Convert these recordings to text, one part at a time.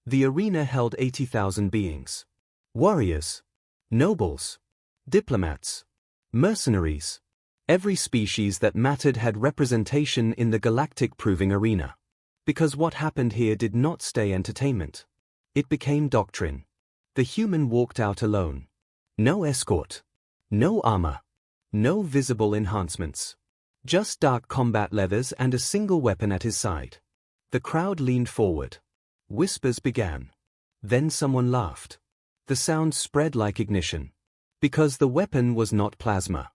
The arena held 80,000 beings. Warriors, nobles, diplomats, mercenaries. Every species that mattered had representation in the galactic proving arena. Because what happened here did not stay entertainment. It became doctrine. The human walked out alone. No escort. No armor. No visible enhancements. Just dark combat leathers and a single weapon at his side. The crowd leaned forward. Whispers began. Then someone laughed. The sound spread like ignition. Because the weapon was not plasma.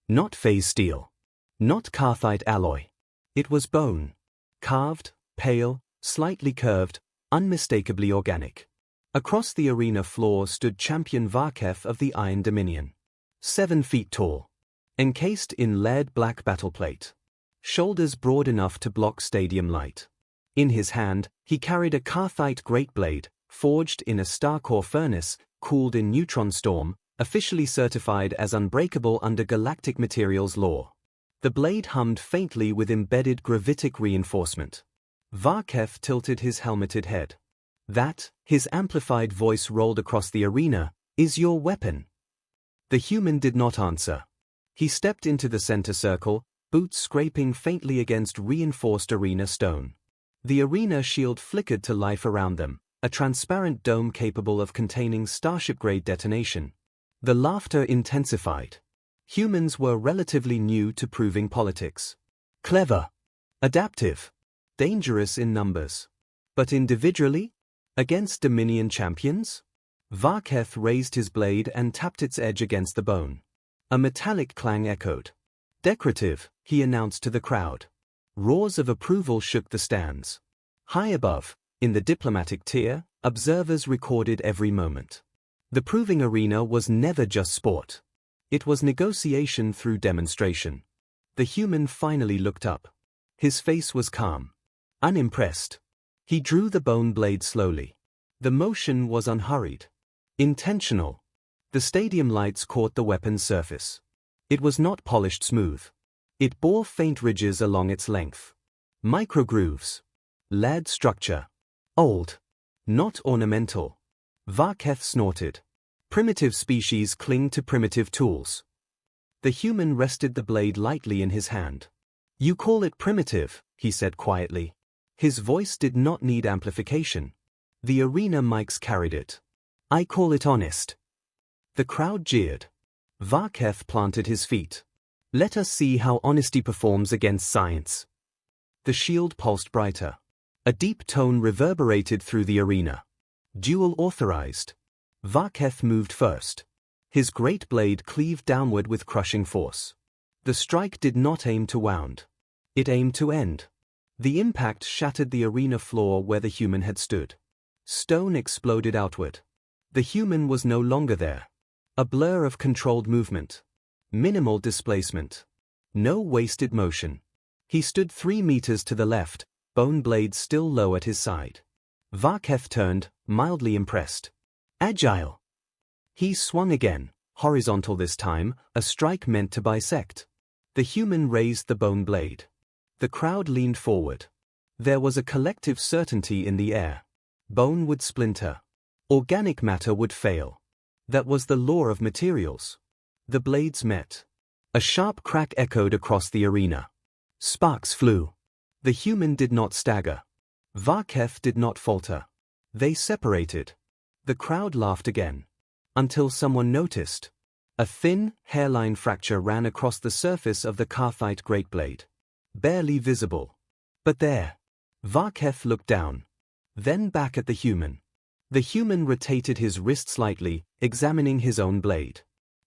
Not phase steel. Not Carthite alloy. It was bone. Carved, pale, slightly curved, unmistakably organic. Across the arena floor stood Champion Varkef of the Iron Dominion. 7 feet tall. Encased in lead black battleplate. Shoulders broad enough to block stadium light. In his hand, he carried a Carthite great blade, forged in a star-core furnace, cooled in neutron storm, officially certified as unbreakable under galactic materials law. The blade hummed faintly with embedded gravitic reinforcement. Varkef tilted his helmeted head. That, his amplified voice rolled across the arena, is your weapon. The human did not answer. He stepped into the center circle, boots scraping faintly against reinforced arena stone. The arena shield flickered to life around them, a transparent dome capable of containing starship-grade detonation. The laughter intensified. Humans were relatively new to proving politics. Clever. Adaptive. Dangerous in numbers. But individually? Against Dominion champions? Varkef raised his blade and tapped its edge against the bone. A metallic clang echoed. Decorative, he announced to the crowd. Roars of approval shook the stands. High above, in the diplomatic tier, observers recorded every moment. The proving arena was never just sport. It was negotiation through demonstration. The human finally looked up. His face was calm. Unimpressed. He drew the bone blade slowly. The motion was unhurried. Intentional. The stadium lights caught the weapon's surface. It was not polished smooth. It bore faint ridges along its length. Microgrooves. Lead structure. Old. Not ornamental. Varkef snorted. Primitive species cling to primitive tools. The human rested the blade lightly in his hand. You call it primitive, he said quietly. His voice did not need amplification. The arena mics carried it. I call it honest. The crowd jeered. Varkef planted his feet. Let us see how honesty performs against science. The shield pulsed brighter. A deep tone reverberated through the arena. Dual authorized. Varkef moved first. His great blade cleaved downward with crushing force. The strike did not aim to wound. It aimed to end. The impact shattered the arena floor where the human had stood. Stone exploded outward. The human was no longer there. A blur of controlled movement. Minimal displacement. No wasted motion. He stood 3 meters to the left, bone blade still low at his side. Varkef turned, mildly impressed. Agile. He swung again, horizontal this time, a strike meant to bisect. The human raised the bone blade. The crowd leaned forward. There was a collective certainty in the air. Bone would splinter. Organic matter would fail. That was the law of materials. The blades met. A sharp crack echoed across the arena. Sparks flew. The human did not stagger. Varkef did not falter. They separated. The crowd laughed again. Until someone noticed. A thin, hairline fracture ran across the surface of the Carthite great blade. Barely visible. But there. Varkef looked down. Then back at the human. The human rotated his wrist slightly, examining his own blade.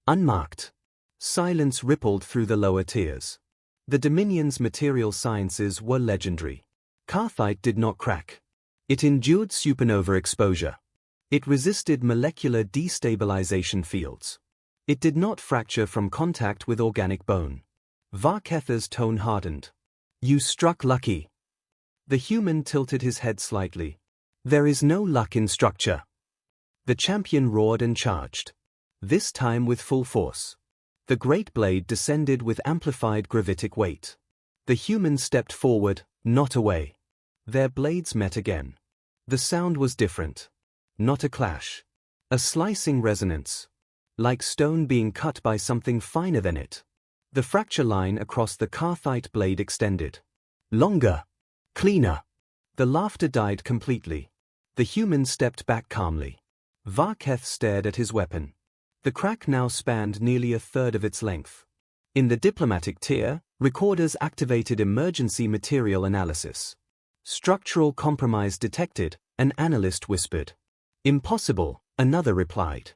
Unmarked. Silence rippled through the lower tiers. The Dominion's material sciences were legendary. Carthite did not crack. It endured supernova exposure. It resisted molecular destabilization fields. It did not fracture from contact with organic bone. Varkef's tone hardened. You struck lucky. The human tilted his head slightly. There is no luck in structure. The champion roared and charged. This time with full force. The great blade descended with amplified gravitic weight. The human stepped forward, not away. Their blades met again. The sound was different. Not a clash. A slicing resonance. Like stone being cut by something finer than it. The fracture line across the Carthite blade extended. Longer. Cleaner. The laughter died completely. The human stepped back calmly. Varketh stared at his weapon. The crack now spanned nearly a third of its length. In the diplomatic tier, recorders activated emergency material analysis. Structural compromise detected, an analyst whispered. Impossible, another replied.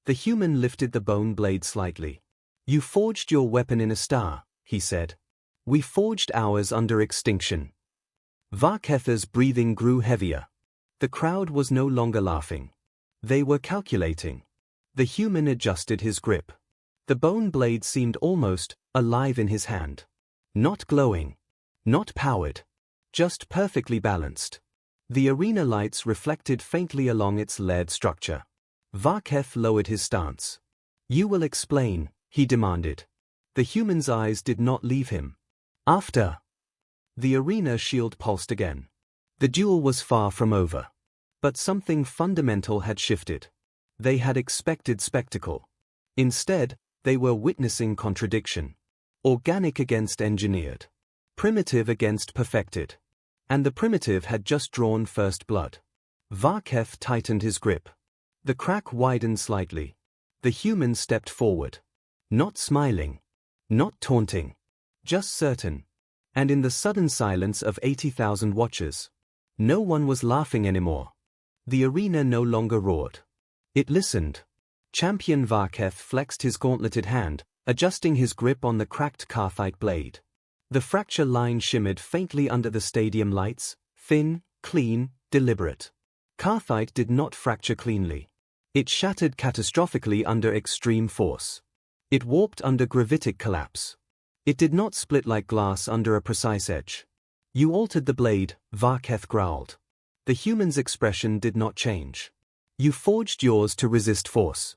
The human lifted the bone blade slightly. You forged your weapon in a star, he said. We forged ours under extinction. Varketh's breathing grew heavier. The crowd was no longer laughing. They were calculating. The human adjusted his grip. The bone blade seemed almost alive in his hand. Not glowing. Not powered. Just perfectly balanced. The arena lights reflected faintly along its layered structure. Varketh lowered his stance. You will explain, he demanded. The human's eyes did not leave him. After. The arena shield pulsed again. The duel was far from over. But something fundamental had shifted. They had expected spectacle. Instead, they were witnessing contradiction. Organic against engineered. Primitive against perfected. And the primitive had just drawn first blood. Varketh tightened his grip. The crack widened slightly. The human stepped forward. Not smiling. Not taunting. Just certain. And in the sudden silence of 80,000 watchers, no one was laughing anymore. The arena no longer roared. It listened. Champion Varketh flexed his gauntleted hand, adjusting his grip on the cracked Carthite blade. The fracture line shimmered faintly under the stadium lights, thin, clean, deliberate. Carthite did not fracture cleanly. It shattered catastrophically under extreme force. It warped under gravitic collapse. It did not split like glass under a precise edge. You altered the blade, Varketh growled. The human's expression did not change. You forged yours to resist force.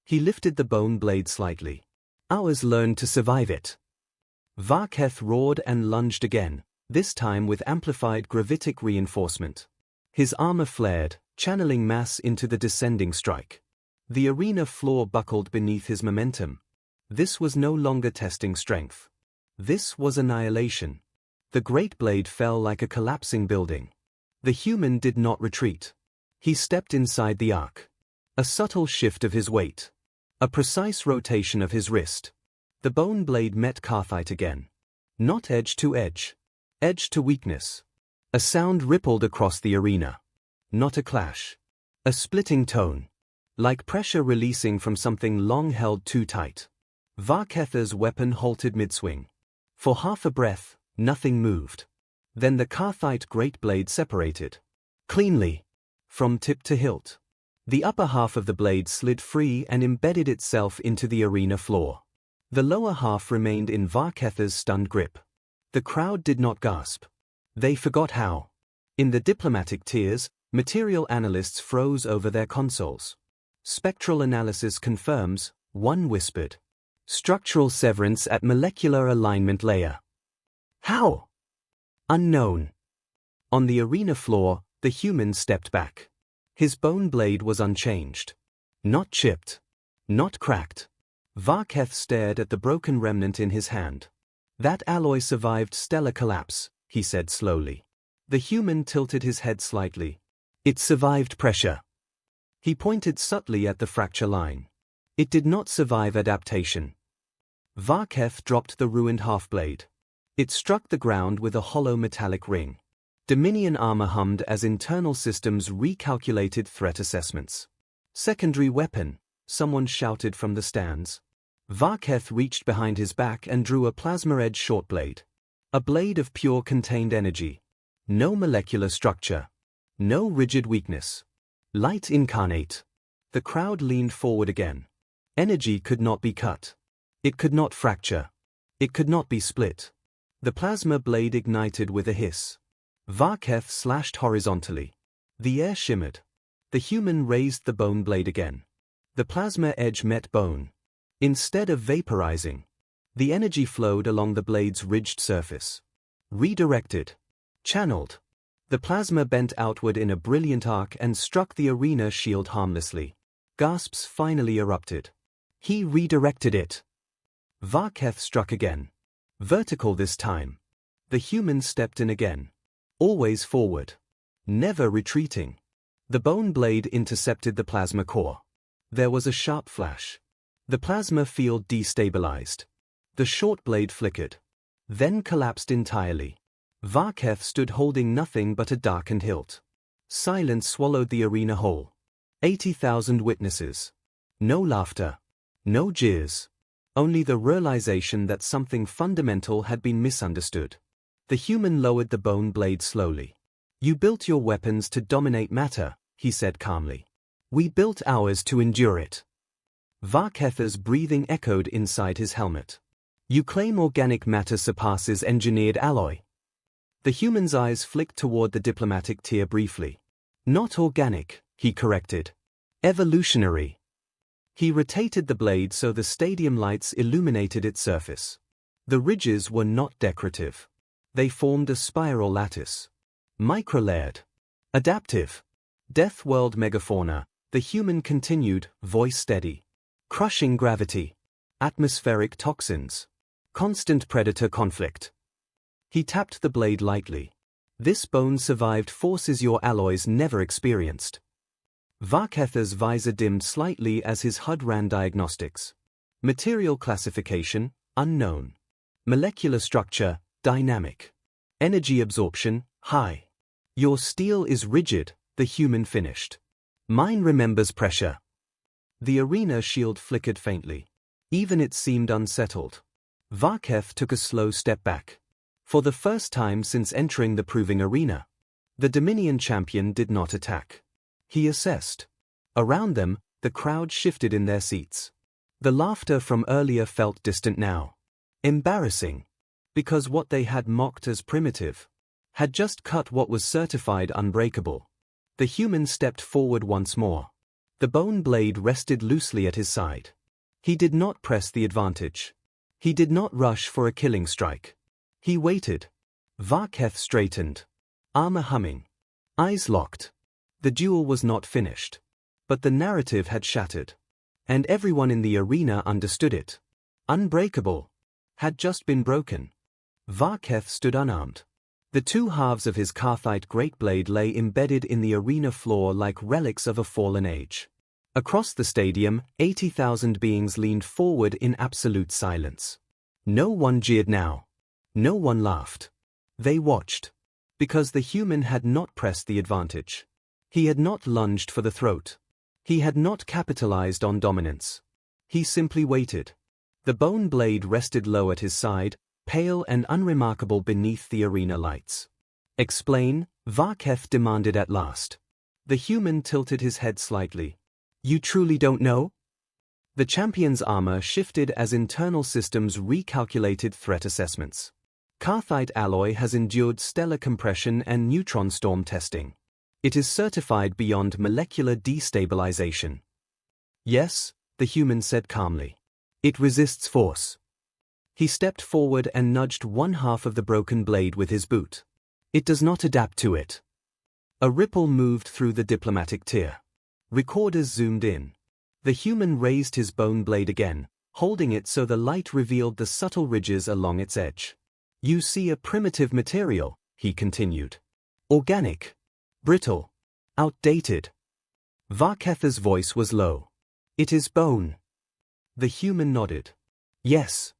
He lifted the bone blade slightly. Ours learned to survive it. Varketh roared and lunged again, this time with amplified gravitic reinforcement. His armor flared, channeling mass into the descending strike. The arena floor buckled beneath his momentum. This was no longer testing strength. This was annihilation. The great blade fell like a collapsing building. The human did not retreat. He stepped inside the arc. A subtle shift of his weight. A precise rotation of his wrist. The bone blade met Carthite again. Not edge to edge. Edge to weakness. A sound rippled across the arena. Not a clash. A splitting tone. Like pressure releasing from something long held too tight. Varketh's weapon halted mid-swing. For half a breath, nothing moved. Then the Carthite great blade separated. Cleanly. From tip to hilt. The upper half of the blade slid free and embedded itself into the arena floor. The lower half remained in Varketh's stunned grip. The crowd did not gasp. They forgot how. In the diplomatic tiers, material analysts froze over their consoles. Spectral analysis confirms, one whispered. Structural severance at molecular alignment layer. How? Unknown. On the arena floor, the human stepped back. His bone blade was unchanged. Not chipped. Not cracked. Varketh stared at the broken remnant in his hand. That alloy survived stellar collapse, he said slowly. The human tilted his head slightly. It survived pressure. He pointed subtly at the fracture line. It did not survive adaptation. Varketh dropped the ruined half-blade. It struck the ground with a hollow metallic ring. Dominion armor hummed as internal systems recalculated threat assessments. Secondary weapon, someone shouted from the stands. Varketh reached behind his back and drew a plasma-edge short blade. A blade of pure contained energy. No molecular structure. No rigid weakness. Light incarnate. The crowd leaned forward again. Energy could not be cut. It could not fracture. It could not be split. The plasma blade ignited with a hiss. Varketh slashed horizontally. The air shimmered. The human raised the bone blade again. The plasma edge met bone. Instead of vaporizing, the energy flowed along the blade's ridged surface. Redirected. Channeled. The plasma bent outward in a brilliant arc and struck the arena shield harmlessly. Gasps finally erupted. He redirected it. Varketh struck again. Vertical this time. The human stepped in again. Always forward. Never retreating. The bone blade intercepted the plasma core. There was a sharp flash. The plasma field destabilized. The short blade flickered. Then collapsed entirely. Varketh stood holding nothing but a darkened hilt. Silence swallowed the arena whole. 80,000 witnesses. No laughter. No jeers. Only the realization that something fundamental had been misunderstood. The human lowered the bone blade slowly. You built your weapons to dominate matter, he said calmly. We built ours to endure it. Varketh's breathing echoed inside his helmet. You claim organic matter surpasses engineered alloy. The human's eyes flicked toward the diplomatic tier briefly. Not organic, he corrected. Evolutionary. He rotated the blade so the stadium lights illuminated its surface. The ridges were not decorative. They formed a spiral lattice. Microlayered. Adaptive. Death world megafauna, the human continued, voice steady. Crushing gravity. Atmospheric toxins. Constant predator conflict. He tapped the blade lightly. This bone survived forces your alloys never experienced. Varketh's visor dimmed slightly as his HUD ran diagnostics. Material classification, unknown. Molecular structure, dynamic. Energy absorption, high. Your steel is rigid, the human finished. Mine remembers pressure. The arena shield flickered faintly. Even it seemed unsettled. Varketh took a slow step back. For the first time since entering the proving arena, the Dominion champion did not attack. He assessed. Around them, the crowd shifted in their seats. The laughter from earlier felt distant now. Embarrassing. Because what they had mocked as primitive had just cut what was certified unbreakable. The human stepped forward once more. The bone blade rested loosely at his side. He did not press the advantage. He did not rush for a killing strike. He waited. Varketh straightened. Armor humming. Eyes locked. The duel was not finished. But the narrative had shattered. And everyone in the arena understood it. Unbreakable. Had just been broken. Varketh stood unarmed. The two halves of his Carthite great blade lay embedded in the arena floor like relics of a fallen age. Across the stadium, 80,000 beings leaned forward in absolute silence. No one jeered now. No one laughed. They watched. Because the human had not pressed the advantage. He had not lunged for the throat. He had not capitalized on dominance. He simply waited. The bone blade rested low at his side, pale and unremarkable beneath the arena lights. Explain, Varketh demanded at last. The human tilted his head slightly. You truly don't know? The champion's armor shifted as internal systems recalculated threat assessments. Carthite alloy has endured stellar compression and neutron storm testing. It is certified beyond molecular destabilization. Yes, the human said calmly. It resists force. He stepped forward and nudged one half of the broken blade with his boot. It does not adapt to it. A ripple moved through the diplomatic tier. Recorders zoomed in. The human raised his bone blade again, holding it so the light revealed the subtle ridges along its edge. You see a primitive material, he continued. Organic. Brittle. Outdated. Varketh's voice was low. It is bone. The human nodded. Yes.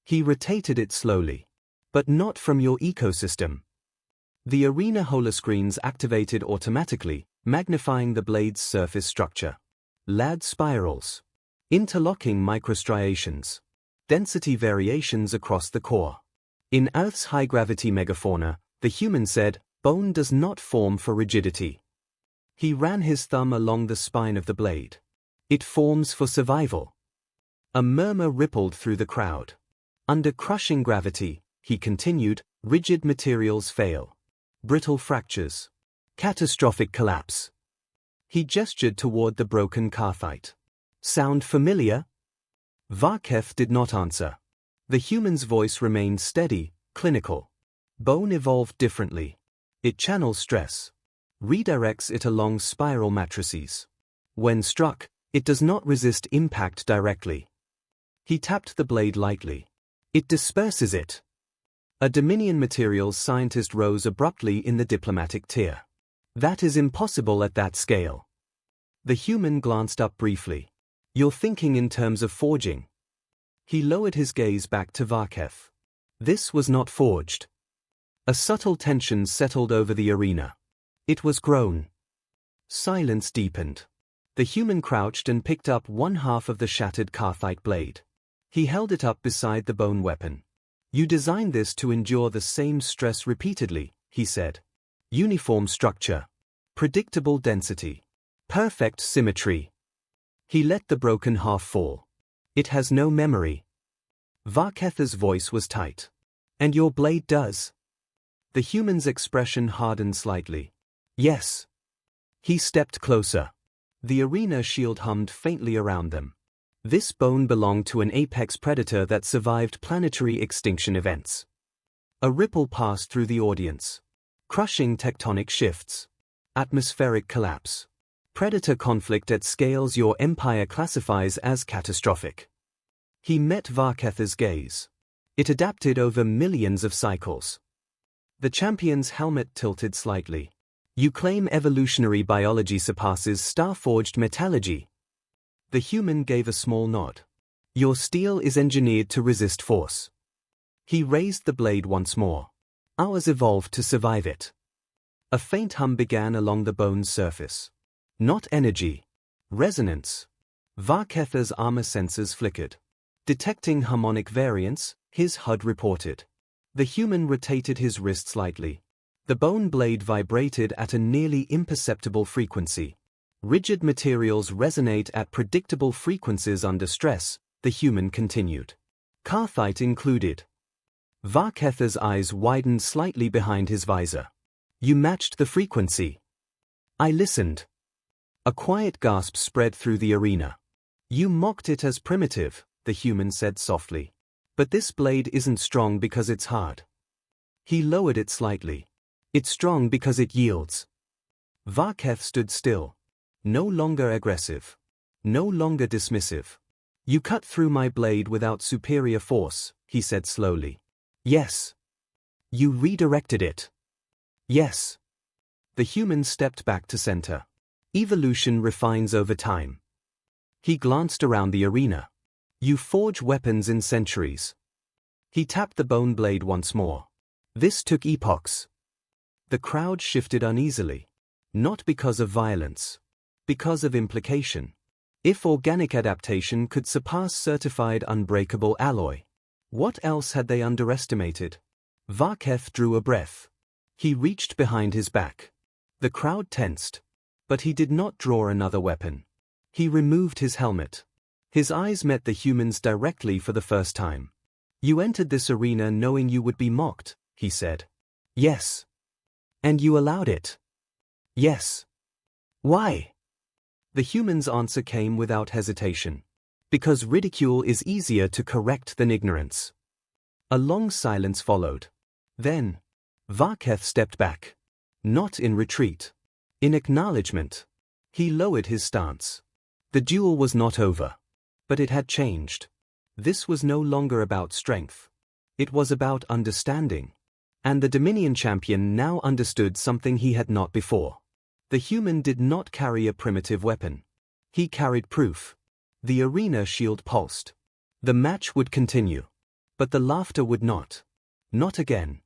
He rotated it slowly. But not from your ecosystem. The arena holoscreens activated automatically, magnifying the blade's surface structure. Lad spirals. Interlocking microstriations. Density variations across the core. In Earth's high-gravity megafauna, the human said, bone does not form for rigidity. He ran his thumb along the spine of the blade. It forms for survival. A murmur rippled through the crowd. Under crushing gravity, he continued, rigid materials fail. Brittle fractures. Catastrophic collapse. He gestured toward the broken Carthite. Sound familiar? Varketh did not answer. The human's voice remained steady, clinical. Bone evolved differently. It channels stress, redirects it along spiral matrices. When struck, it does not resist impact directly. He tapped the blade lightly. It disperses it. A Dominion materials scientist rose abruptly in the diplomatic tier. That is impossible at that scale. The human glanced up briefly. You're thinking in terms of forging. He lowered his gaze back to Varketh. This was not forged. A subtle tension settled over the arena. It was grown. Silence deepened. The human crouched and picked up one half of the shattered Karthite blade. He held it up beside the bone weapon. You designed this to endure the same stress repeatedly, he said. Uniform structure. Predictable density. Perfect symmetry. He let the broken half fall. It has no memory. Varketh's voice was tight. And your blade does? The human's expression hardened slightly. Yes. He stepped closer. The arena shield hummed faintly around them. This bone belonged to an apex predator that survived planetary extinction events. A ripple passed through the audience. Crushing tectonic shifts. Atmospheric collapse. Predator conflict at scales your empire classifies as catastrophic. He met Varketh's gaze. It adapted over millions of cycles. The champion's helmet tilted slightly. You claim evolutionary biology surpasses star-forged metallurgy. The human gave a small nod. Your steel is engineered to resist force. He raised the blade once more. Ours evolved to survive it. A faint hum began along the bone's surface. Not energy. Resonance. Varketh's armor sensors flickered. Detecting harmonic variance, his HUD reported. The human rotated his wrist slightly. The bone blade vibrated at a nearly imperceptible frequency. Rigid materials resonate at predictable frequencies under stress, the human continued. Karthite included. Varketh's eyes widened slightly behind his visor. You matched the frequency. I listened. A quiet gasp spread through the arena. You mocked it as primitive, the human said softly. But this blade isn't strong because it's hard. He lowered it slightly. It's strong because it yields. Varketh stood still. No longer aggressive. No longer dismissive. You cut through my blade without superior force, he said slowly. Yes. You redirected it. Yes. The human stepped back to center. Evolution refines over time. He glanced around the arena. You forge weapons in centuries. He tapped the bone blade once more. This took epochs. The crowd shifted uneasily. Not because of violence. Because of implication. If organic adaptation could surpass certified unbreakable alloy, what else had they underestimated? Varketh drew a breath. He reached behind his back. The crowd tensed. But he did not draw another weapon. He removed his helmet. His eyes met the human's directly for the first time. You entered this arena knowing you would be mocked, he said. Yes. And you allowed it. Yes. Why? The human's answer came without hesitation. Because ridicule is easier to correct than ignorance. A long silence followed. Then, Varketh stepped back. Not in retreat. In acknowledgement. He lowered his stance. The duel was not over. But it had changed. This was no longer about strength. It was about understanding. And the Dominion champion now understood something he had not before. The human did not carry a primitive weapon. He carried proof. The arena shield pulsed. The match would continue. But the laughter would not. Not again.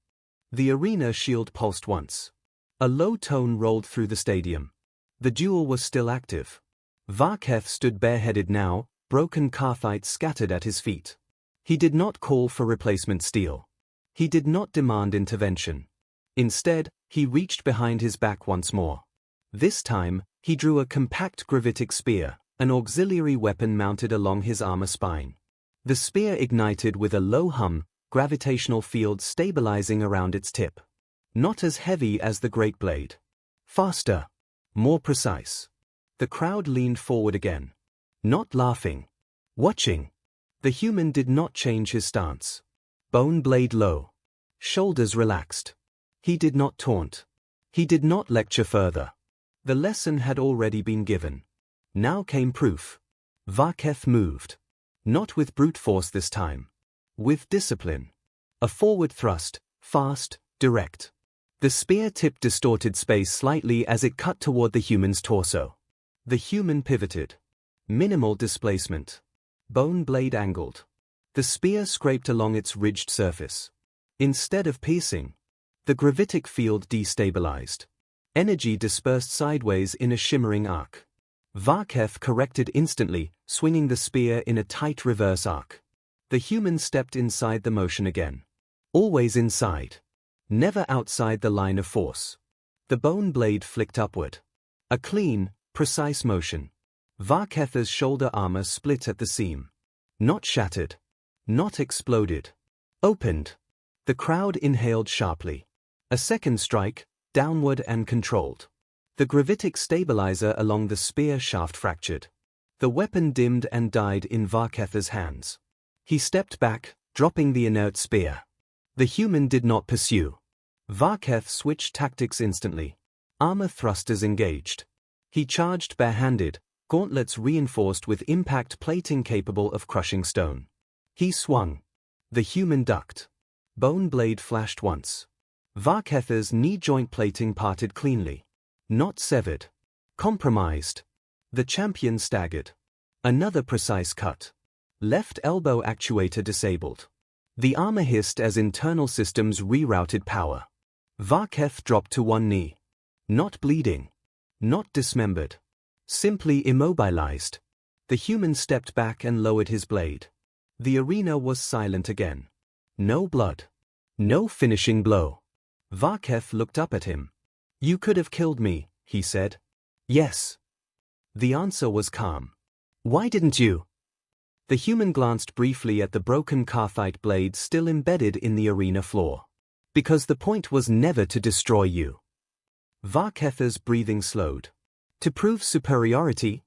The arena shield pulsed once. A low tone rolled through the stadium. The duel was still active. Varketh stood bareheaded now, broken Karthite scattered at his feet. He did not call for replacement steel. He did not demand intervention. Instead, he reached behind his back once more. This time, he drew a compact gravitic spear, an auxiliary weapon mounted along his armor spine. The spear ignited with a low hum, gravitational field stabilizing around its tip. Not as heavy as the great blade. Faster. More precise. The crowd leaned forward again. Not laughing. Watching. The human did not change his stance. Bone blade low. Shoulders relaxed. He did not taunt. He did not lecture further. The lesson had already been given. Now came proof. Varketh moved. Not with brute force this time. With discipline. A forward thrust, fast, direct. The spear tip distorted space slightly as it cut toward the human's torso. The human pivoted. Minimal displacement. Bone blade angled. The spear scraped along its ridged surface. Instead of piercing, the gravitic field destabilized. Energy dispersed sideways in a shimmering arc. Varketh corrected instantly, swinging the spear in a tight reverse arc. The human stepped inside the motion again. Always inside. Never outside the line of force. The bone blade flicked upward. A clean, precise motion. Varketh's shoulder armor split at the seam. Not shattered. Not exploded. Opened. The crowd inhaled sharply. A second strike, downward and controlled. The gravitic stabilizer along the spear shaft fractured. The weapon dimmed and died in Varketh's hands. He stepped back, dropping the inert spear. The human did not pursue. Varketh switched tactics instantly. Armor thrusters engaged. He charged barehanded, gauntlets reinforced with impact plating capable of crushing stone. He swung. The human ducked. Bone blade flashed once. Varketh's knee joint plating parted cleanly. Not severed. Compromised. The champion staggered. Another precise cut. Left elbow actuator disabled. The armor hissed as internal systems rerouted power. Varketh dropped to one knee. Not bleeding. Not dismembered. Simply immobilized. The human stepped back and lowered his blade. The arena was silent again. No blood. No finishing blow. Varketh looked up at him. "You could have killed me," he said. "Yes." The answer was calm. "Why didn't you?" The human glanced briefly at the broken Karthite blade still embedded in the arena floor. "Because the point was never to destroy you." Varketh's breathing slowed. "To prove superiority?"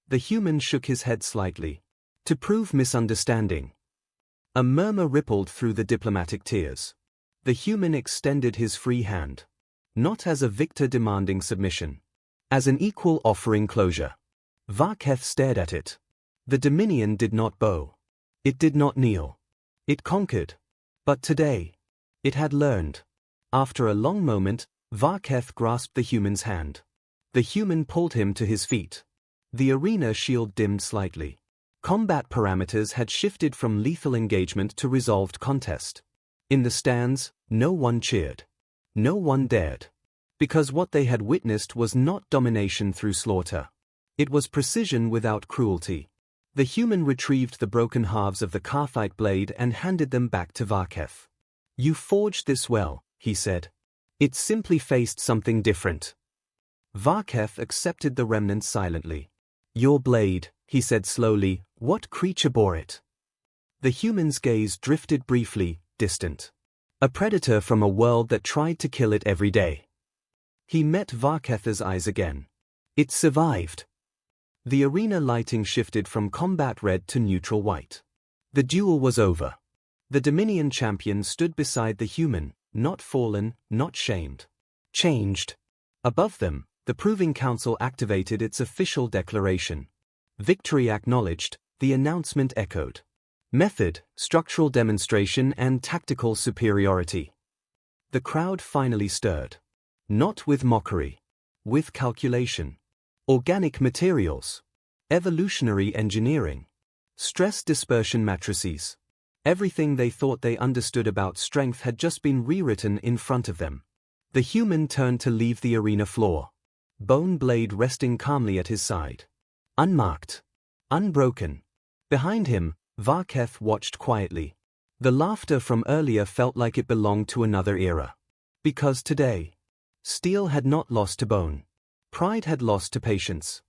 The human shook his head slightly. "To prove misunderstanding." A murmur rippled through the diplomatic tiers. The human extended his free hand. Not as a victor demanding submission. As an equal offering closure. Varketh stared at it. The Dominion did not bow. It did not kneel. It conquered. But today, it had learned. After a long moment, Varketh grasped the human's hand. The human pulled him to his feet. The arena shield dimmed slightly. Combat parameters had shifted from lethal engagement to resolved contest. In the stands, no one cheered. No one dared. Because what they had witnessed was not domination through slaughter. It was precision without cruelty. The human retrieved the broken halves of the Karthite blade and handed them back to Varketh. "You forged this well," he said. "It simply faced something different." Varketh accepted the remnants silently. "Your blade," he said slowly, "what creature bore it?" The human's gaze drifted briefly, distant. "A predator from a world that tried to kill it every day." He met Varketh's eyes again. "It survived." The arena lighting shifted from combat red to neutral white. The duel was over. The Dominion champion stood beside the human, not fallen, not shamed. Changed. Above them, the Proving Council activated its official declaration. Victory acknowledged, the announcement echoed. Method, structural demonstration and tactical superiority. The crowd finally stirred. Not with mockery. With calculation. Organic materials. Evolutionary engineering. Stress dispersion matrices. Everything they thought they understood about strength had just been rewritten in front of them. The human turned to leave the arena floor. Bone blade resting calmly at his side. Unmarked. Unbroken. Behind him, Varketh watched quietly. The laughter from earlier felt like it belonged to another era. Because today, steel had not lost to bone. Pride had lost to patience.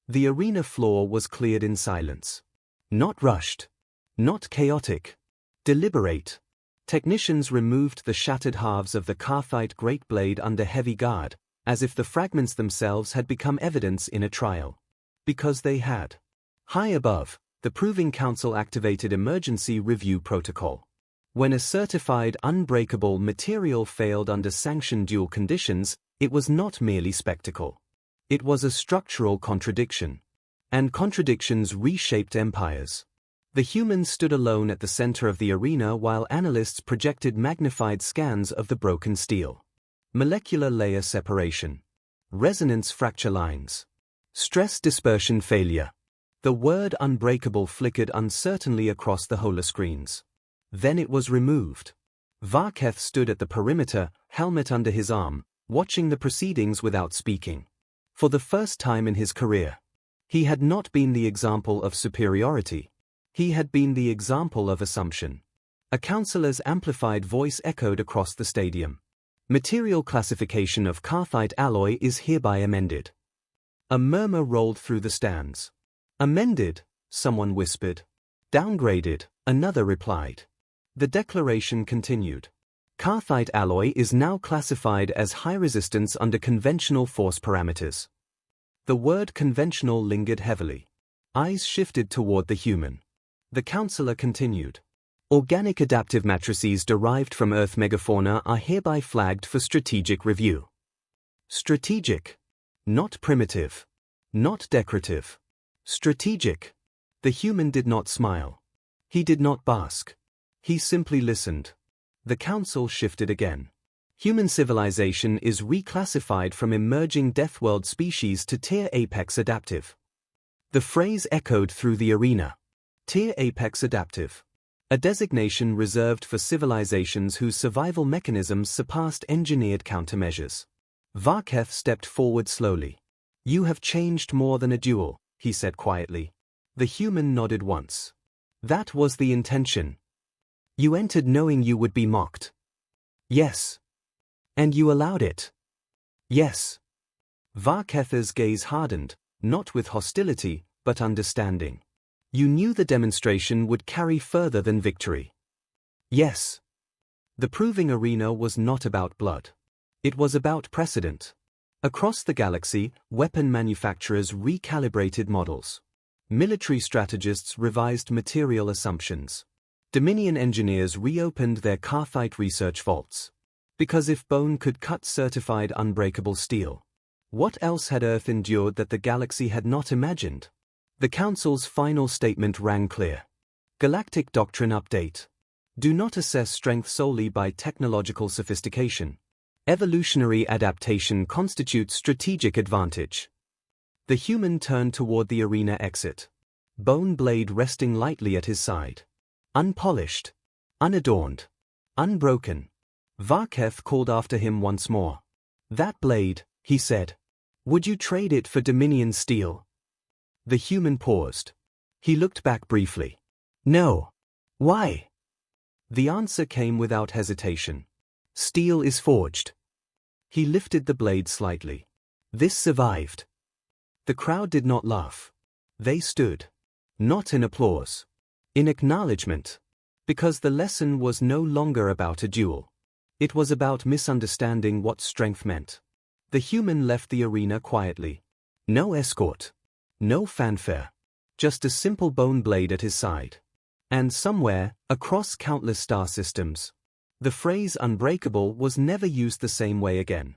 The arena floor was cleared in silence. Not rushed. Not chaotic. Deliberate. Technicians removed the shattered halves of the Karthite great blade under heavy guard, as if the fragments themselves had become evidence in a trial. Because they had. High above, the Proving Council activated emergency review protocol. When a certified unbreakable material failed under sanctioned dual conditions, It was not merely spectacle. It was a structural contradiction. And contradictions reshaped empires. The humans stood alone at the center of the arena while analysts projected magnified scans of the broken steel. Molecular layer separation. Resonance fracture lines. Stress dispersion failure. The word unbreakable flickered uncertainly across the holoscreens. Then it was removed. Varketh stood at the perimeter, helmet under his arm, watching the proceedings without speaking. For the first time in his career, he had not been the example of superiority. He had been the example of assumption. A counselor's amplified voice echoed across the stadium. Material classification of Carthite alloy is hereby amended. A murmur rolled through the stands. Amended, someone whispered. Downgraded, another replied. The declaration continued. Carthite alloy is now classified as high resistance under conventional force parameters. The word conventional lingered heavily. Eyes shifted toward the human. The counselor continued. Organic adaptive matrices derived from Earth megafauna are hereby flagged for strategic review. Strategic. Not primitive. Not decorative. Strategic. The human did not smile. He did not bask. He simply listened. The council shifted again. Human civilization is reclassified from emerging Deathworld species to Tier Apex adaptive. The phrase echoed through the arena. Tier Apex adaptive. A designation reserved for civilizations whose survival mechanisms surpassed engineered countermeasures. Varketh stepped forward slowly. You have changed more than a duel, he said quietly. The human nodded once. That was the intention. You entered knowing you would be mocked. Yes. And you allowed it. Yes. Varketh's gaze hardened, not with hostility, but understanding. You knew the demonstration would carry further than victory. Yes. The proving arena was not about blood. It was about precedent. Across the galaxy, weapon manufacturers recalibrated models. Military strategists revised material assumptions. Dominion engineers reopened their Carthite research vaults. Because if bone could cut certified unbreakable steel, what else had Earth endured that the galaxy had not imagined? The Council's final statement rang clear. Galactic Doctrine Update. Do not assess strength solely by technological sophistication. Evolutionary adaptation constitutes strategic advantage. The human turned toward the arena exit. Bone blade resting lightly at his side. Unpolished. Unadorned. Unbroken. Varketh called after him once more. That blade, he said. Would you trade it for Dominion steel? The human paused. He looked back briefly. No. Why? The answer came without hesitation. Steel is forged. He lifted the blade slightly. This survived. The crowd did not laugh. They stood. Not in applause. In acknowledgement. Because the lesson was no longer about a duel. It was about misunderstanding what strength meant. The human left the arena quietly. No escort. No fanfare. Just a simple bone blade at his side. And somewhere, across countless star systems, the phrase unbreakable was never used the same way again.